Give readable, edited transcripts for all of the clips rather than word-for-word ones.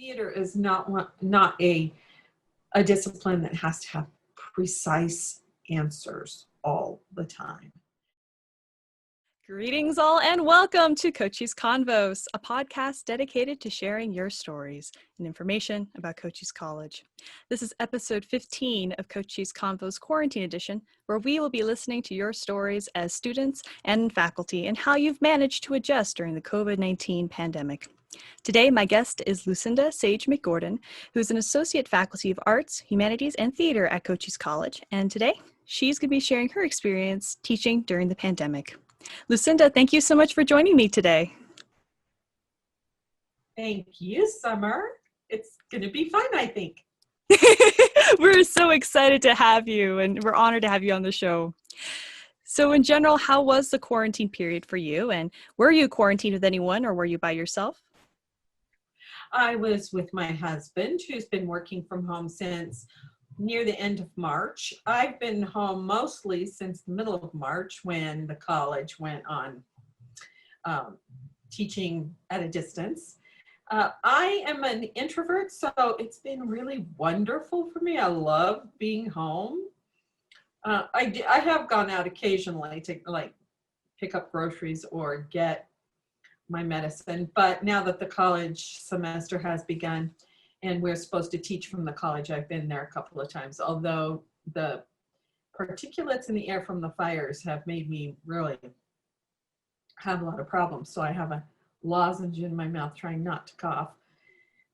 theater is not a discipline that has to have precise answers all the time. Greetings all and welcome to Cochise Convos, a podcast dedicated to sharing your stories and information about Cochise College. This is episode 15 of Cochise Convos Quarantine Edition, where we will be listening to your stories as students and faculty and how you've managed to adjust during the COVID-19 pandemic. Today, my guest is Lucinda Sage McGordon, who's an Associate Faculty of Arts, Humanities, and Theater at Cochise College, and today she's going to be sharing her experience teaching during the pandemic. Lucinda, thank you so much for joining me today. Thank you, Summer. It's going to be fun, I think. We're so excited to have you, and we're honored to have you on the show. So in general, how was the quarantine period for you? And were you quarantined with anyone, or were you by yourself? I was with my husband, who's been working from home since near the end of March. I've been home mostly since the middle of March when the college went on teaching at a distance. I am an introvert, so it's been really wonderful for me. I love being home. I have gone out occasionally to pick up groceries or get my medicine, but now that the college semester has begun, and we're supposed to teach from the college, I've been there a couple of times, although the particulates in the air from the fires have made me really have a lot of problems. So I have a lozenge in my mouth trying not to cough.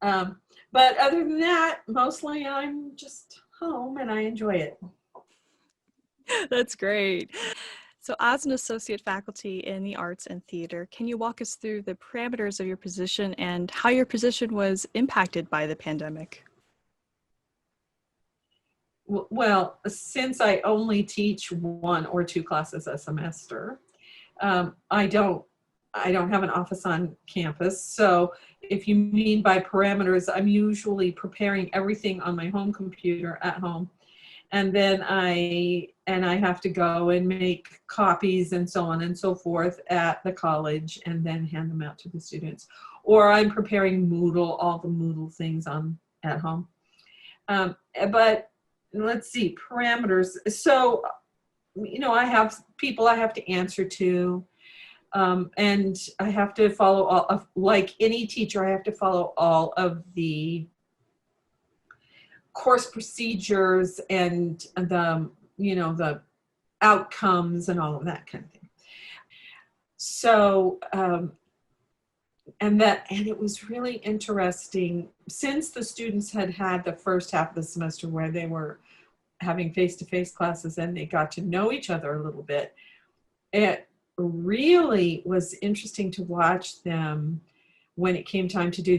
But other than that, mostly I'm just home and I enjoy it. That's great. So as an associate faculty in the arts and theater, can you walk us through the parameters of your position and how your position was impacted by the pandemic? Well, since I only teach 1 or 2 classes a semester, I don't have an office on campus. So if you mean by parameters, I'm usually preparing everything on my home computer at home. And then I have to go and make copies and so on and so forth at the college and then hand them out to the students. Or I'm preparing Moodle, all the Moodle things at home. But let's see, parameters. So, I have people I have to answer to. And I have to follow all of, like any teacher, I have to follow all of the course procedures and the outcomes and all of that kind of thing. So, and it was really interesting since the students had the first half of the semester where they were having face-to-face classes and they got to know each other a little bit. It really was interesting to watch them when it came time to do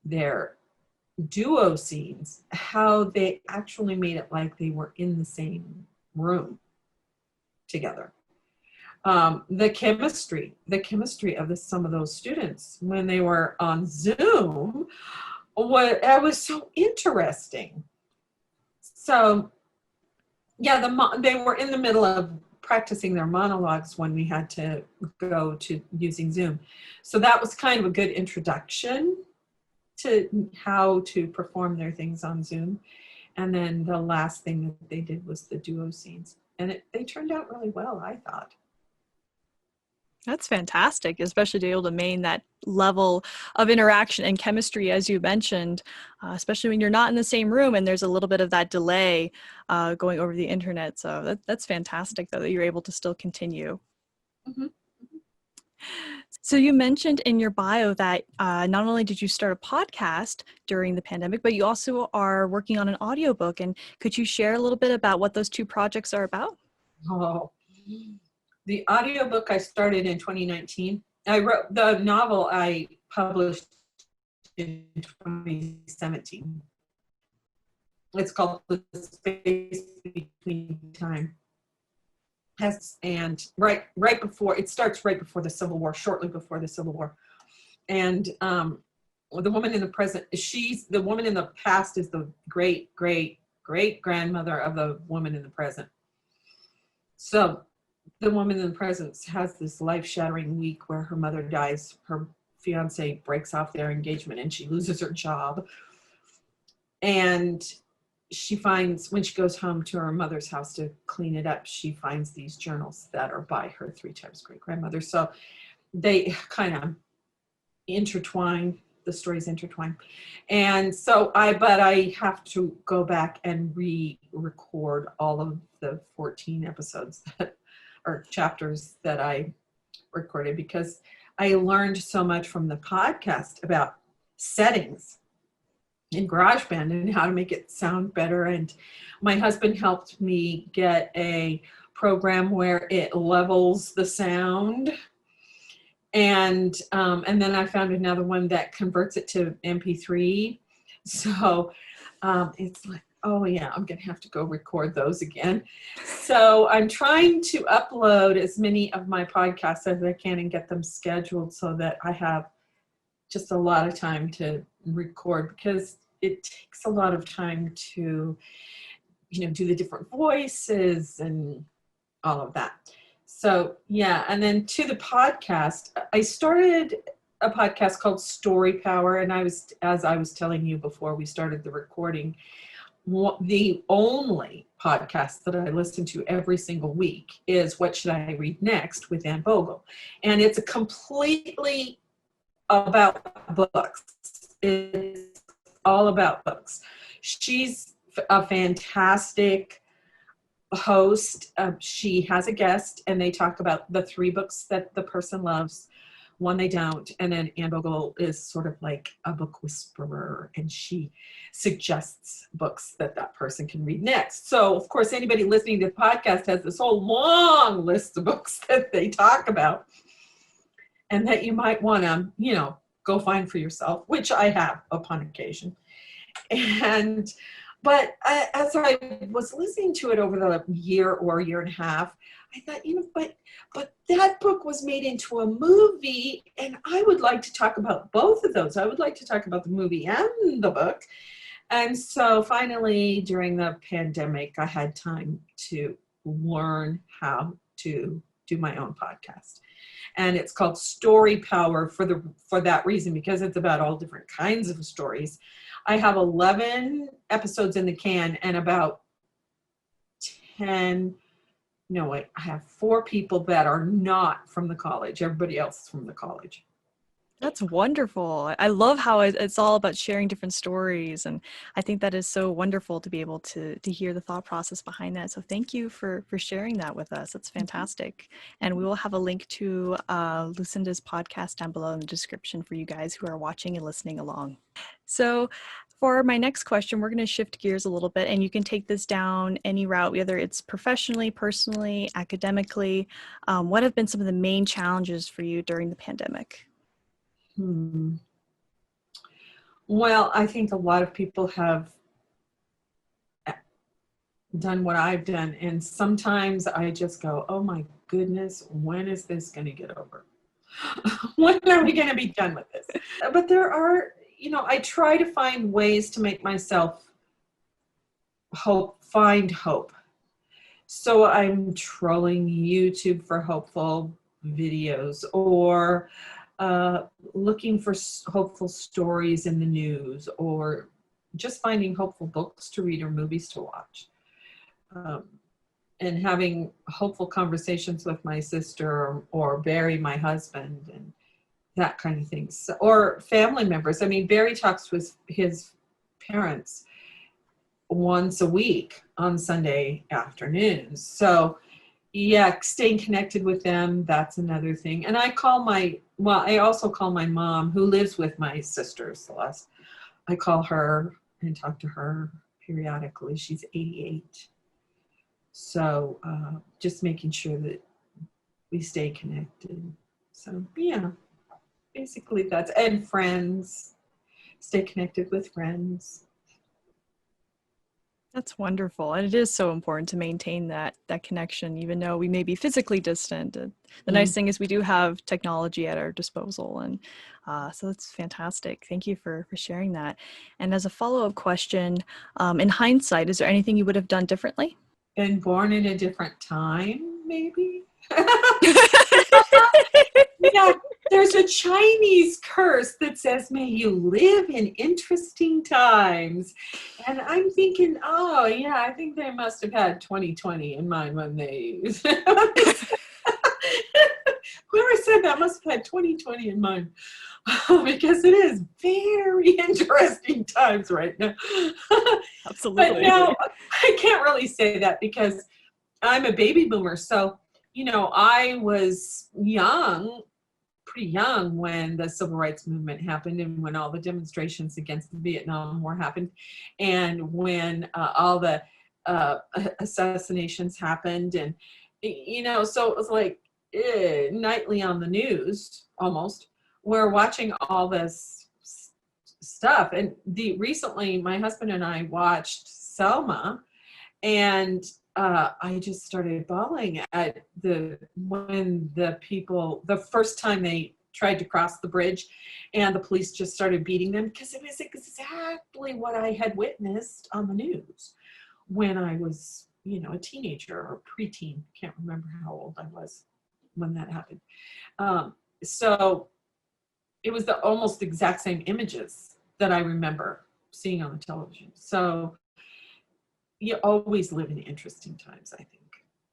their duo scenes, how they actually made it like they were in the same room together. The chemistry of some of those students when they were on Zoom was so interesting. So yeah, they were in the middle of practicing their monologues when we had to go to using Zoom. So that was kind of a good introduction to how to perform their things on Zoom. And then the last thing that they did was the duo scenes. And they turned out really well, I thought. That's fantastic, especially to be able to maintain that level of interaction and chemistry, as you mentioned, especially when you're not in the same room and there's a little bit of that delay going over the internet. So that's fantastic, though, that you're able to still continue. Mm-hmm. So you mentioned in your bio that not only did you start a podcast during the pandemic, but you also are working on an audiobook. And could you share a little bit about what those 2 projects are about? Oh, the audiobook I started in 2019. I wrote the novel I published in 2017. It's called The Space Between Time. And right before, it starts right before the Civil War, shortly before the Civil War. And the woman in the present, the woman in the past is the great grandmother of the woman in the present. So the woman in the present has this life-shattering week where her mother dies, her fiance breaks off their engagement and she loses her job. And she finds, when she goes home to her mother's house to clean it up, she finds these journals that are by her 3 times great grandmother. So they kind of intertwine, the stories intertwine. And so but I have to go back and re-record all of the 14 episodes or chapters that I recorded, because I learned so much from the podcast about settings in GarageBand and how to make it sound better. And my husband helped me get a program where it levels the sound. And then I found another one that converts it to MP3. So it's like, oh yeah, I'm going to have to go record those again. So I'm trying to upload as many of my podcasts as I can and get them scheduled so that I have just a lot of time to record, because it takes a lot of time to, do the different voices and all of that. So yeah, and then to the podcast, I started a podcast called Story Power, and as I was telling you before we started the recording, the only podcast that I listen to every single week is What Should I Read Next with Anne Vogel. And it's completely about books. It's all about books. She's a fantastic host. She has a guest and they talk about the 3 books that the person loves, 1 they don't. And then Anne Vogel is sort of like a book whisperer, and she suggests books that person can read next. So of course, anybody listening to the podcast has this whole long list of books that they talk about and that you might want to, go find for yourself, which I have upon occasion. But as I was listening to it over the year or year and a half, I thought, but that book was made into a movie, and I would like to talk about both of those. I would like to talk about the movie and the book. And so finally, during the pandemic, I had time to learn how to do my own podcast. And it's called Story Power for that reason, because it's about all different kinds of stories. I have 11 episodes in the can and about 10, I have 4 people that are not from the college. Everybody else is from the college. That's wonderful. I love how it's all about sharing different stories. And I think that is so wonderful to be able to hear the thought process behind that. So thank you for sharing that with us. That's fantastic. And we will have a link to Lucinda's podcast down below in the description for you guys who are watching and listening along. So for my next question, we're going to shift gears a little bit, and you can take this down any route, whether it's professionally, personally, academically. What have been some of the main challenges for you during the pandemic? Well, I think a lot of people have done what I've done, and sometimes I just go, oh my goodness, when is this going to get over? When are we going to be done with this? But there are, I try to find ways to make myself find hope. So I'm trolling YouTube for hopeful videos, or looking for hopeful stories in the news, or just finding hopeful books to read or movies to watch, and having hopeful conversations with my sister or Barry, my husband, and that kind of thing. So, or family members. I mean, Barry talks with his parents once a week on Sunday afternoons. So yeah, staying connected with them, that's another thing. And I also call my mom, who lives with my sister, Celeste. I call her and talk to her periodically. She's 88. So just making sure that we stay connected. So yeah, basically and friends, stay connected with friends. That's wonderful. And it is so important to maintain that connection, even though we may be physically distant. And the nice thing is we do have technology at our disposal. And so that's fantastic. Thank you for sharing that. And as a follow-up question, in hindsight, is there anything you would have done differently? Been born in a different time, maybe? There's a Chinese curse that says, may you live in interesting times. And I'm thinking, oh, yeah, I think they must have had 2020 in mind when they, whoever said that must have had 2020 in mind. Because it is very interesting times right now. Absolutely. But no, I can't really say that because I'm a baby boomer. So, I was pretty young when the civil rights movement happened and when all the demonstrations against the Vietnam War happened and when all the assassinations happened. And, so it was like nightly on the news almost. We're watching all this stuff. And recently my husband and I watched Selma, and I just started bawling at when the first time they tried to cross the bridge and the police just started beating them, because it was exactly what I had witnessed on the news when I was, a teenager or preteen. Can't remember how old I was when that happened. So it was the almost exact same images that I remember seeing on the television. So you always live in interesting times, I think.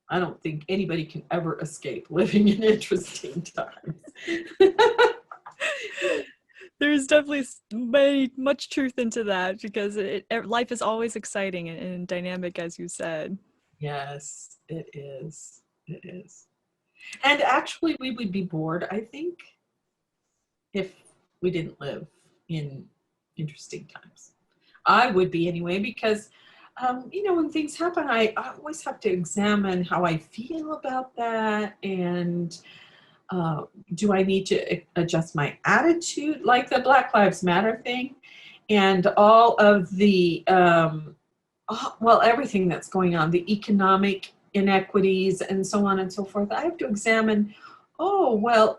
I don't think anybody can ever escape living in interesting times. There's definitely much truth into that, because life is always exciting and dynamic, as you said. Yes, it is. It is. And actually, we would be bored, I think, if we didn't live in interesting times. I would be anyway, because when things happen, I always have to examine how I feel about that, and do I need to adjust my attitude, like the Black Lives Matter thing, and all of the, everything that's going on, the economic inequities and so on and so forth. I have to examine, where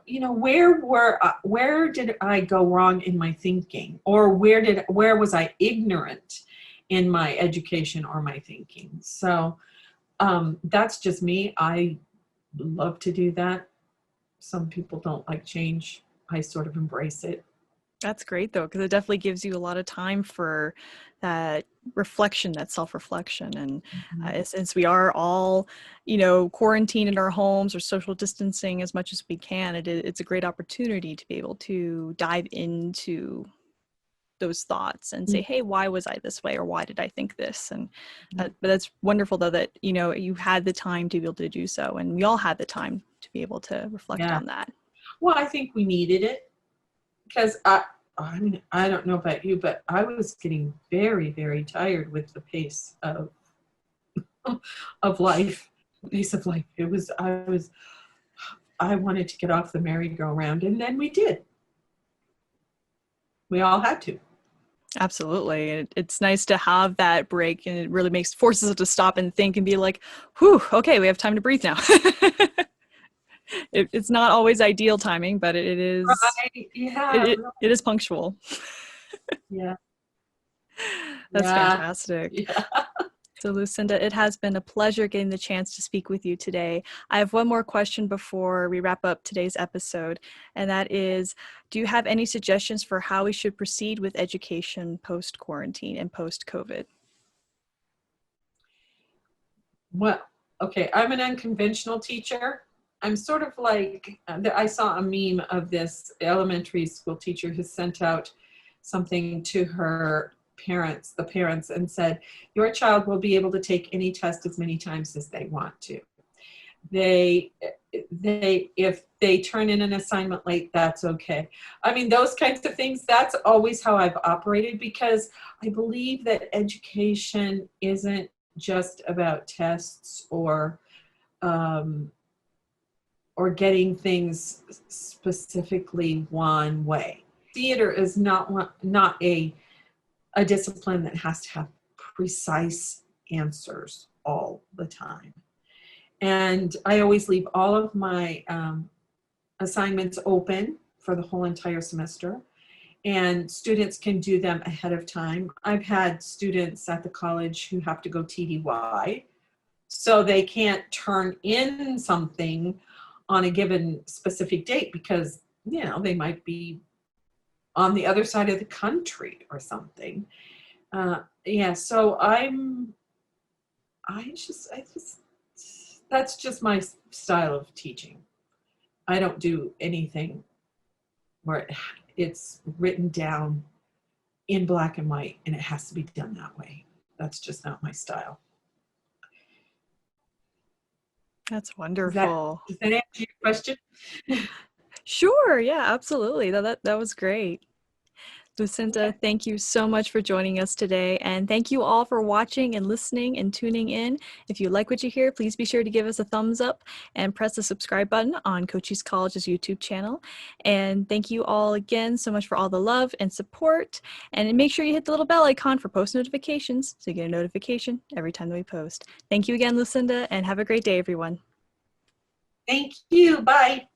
did I go wrong in my thinking, or where was I ignorant in my education or my thinking? So that's just me. I love to do that. Some people don't like change. I sort of embrace it. That's great, though, because it definitely gives you a lot of time for that reflection, that self-reflection. And since we are all, quarantined in our homes or social distancing as much as we can, it's a great opportunity to be able to dive into those thoughts and say, hey, why was I this way, or why did I think this? And but that's wonderful, though, that you had the time to be able to do so, and we all had the time to be able to reflect on that. Well, I think we needed it, because I don't know about you, but I was getting very, very tired with the pace of life. Pace of life. I wanted to get off the merry-go-round, and then we did. We all had to. Absolutely. It's nice to have that break, and it really forces us to stop and think and be like, whew, okay, we have time to breathe now. It's not always ideal timing, but it is. Right. Yeah. It is punctual. Yeah. That's fantastic. Yeah. So, Lucinda, it has been a pleasure getting the chance to speak with you today. I have one more question before we wrap up today's episode, and that is, do you have any suggestions for how we should proceed with education post-quarantine and post-COVID? Well, okay, I'm an unconventional teacher. I'm sort of like, I saw a meme of this elementary school teacher who sent out something to the parents, and said, your child will be able to take any test as many times as they want to. If they turn in an assignment late, that's okay. I mean, those kinds of things, that's always how I've operated, because I believe that education isn't just about tests or getting things specifically one way. Theater is not a discipline that has to have precise answers all the time. And I always leave all of my assignments open for the whole entire semester, and students can do them ahead of time. I've had students at the college who have to go TDY, so they can't turn in something on a given specific date because they might be on the other side of the country or something. Yeah, so I just, that's just my style of teaching. I don't do anything where it's written down in black and white and it has to be done that way. That's just not my style. That's wonderful. Does that answer your question? Sure. Yeah, absolutely. That was great. Lucinda, thank you so much for joining us today. And thank you all for watching and listening and tuning in. If you like what you hear, please be sure to give us a thumbs up and press the subscribe button on Cochise College's YouTube channel. And thank you all again so much for all the love and support. And make sure you hit the little bell icon for post notifications so you get a notification every time that we post. Thank you again, Lucinda, and have a great day, everyone. Thank you. Bye.